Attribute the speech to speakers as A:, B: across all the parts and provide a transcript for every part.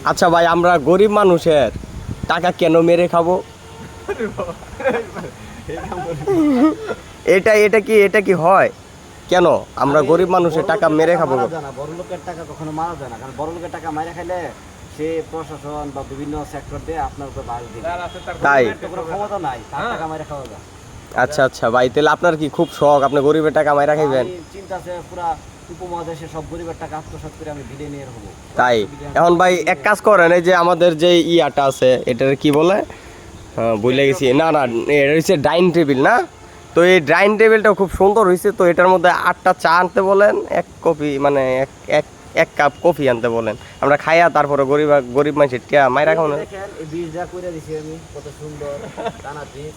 A: আচ্ছা ভাই, আমরা গরিব মানুষের টাকা কেন মেরে খাবো? এটা কি হয়? কেন আমরা গরিব মানুষের টাকা মেরে খাবো?
B: বড় লোকের টাকা কখনো মারা যায় না, কারণ বড় লোকের টাকা মারা খাইলে সে প্রশাসন বা বিভিন্ন সেক্টর দিয়ে আপনার উপর বাস দিবে।
A: তাই
B: কোনো ক্ষমতা নাই, তার টাকা মারা খাওয়া যায়।
A: আচ্ছা আচ্ছা ভাই, তাহলে আপনার কি খুব শখ আপনি গরিবের টাকা মাইরা খাইবেন?
B: চিন্তা আছে পুরা উপমহাদেশে সব গরিবের টাকা আত্মসাৎ করে আমি বিলিয়নিয়ার হবো।
A: তাই এখন ভাই এক কাজ করেন, এই যে আমাদের যে ইয়াটা আছে এটার কি বলে, ভুলে গেছি, না এটা হচ্ছে ডাইনিং টেবিল না? তো এই ডাইনিং টেবিলটা খুব সুন্দর হয়েছে, তো এটার মধ্যে 8টা চা আনতে বলেন, এক কফি মানে এক কাপ কফি আনতে বলেন, আমরা খাইয়া তারপরে গরিব মানুষের টিয়া মাইরা খাবো না।
B: দেখেন এই ব্রিজটা কইরা দিছি আমি, কত সুন্দর টানা ব্রিজ।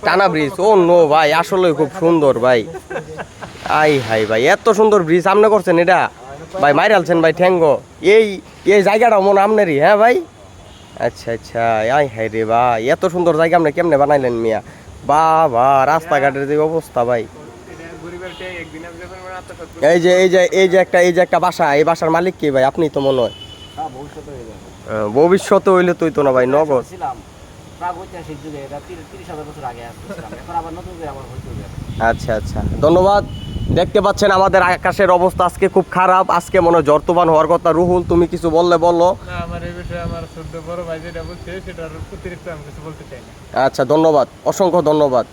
A: টানা ব্রিজ, ও নো ভাই, আসলে খুব সুন্দর ভাই। আই হাই ভাই, এত সুন্দর ব্রিজ আপনি করছেন এটা ভাই, মাইরালছেন ভাই ঠ্যাঙ্গো। এই জায়গাটা মনে আপনারই? হ্যাঁ ভাই, আচ্ছা আচ্ছা। আই হাই রে ভাই, এত সুন্দর জায়গা আপনি কেমনে বানাইলেন মিয়া? বাবা, রাস্তাঘাটের যে অবস্থা ভাই। এই যে একটা বাসা, এই বাসার মালিক কি ভাই? আপনি তো মনে হয়। ভবিষ্যতে হইলে তুই তো না ভাই, নগদ।
B: প্রাগৈতিহাসিক যুগে, এটা 30,000 বছর আগে আসছিলাম, এখন আবার নতুন করে আবার হইতে হবে।
A: আচ্ছা আচ্ছা, ধন্যবাদ। দেখতে পাচ্ছেন আমাদের আকাশের অবস্থা আজকে খুব খারাপ, আজকে মনে হয় ঝড় তুফান হওয়ার কথা। রুহুল, তুমি কিছু বললে বলো।
C: না, আমার এই বিষয়ে আমার ছোট বড় ভাই যেটা বলছে সেটার অতিরিক্ত আমি কিছু বলতে চাই না।
A: আচ্ছা, ধন্যবাদ, অসংখ্য ধন্যবাদ।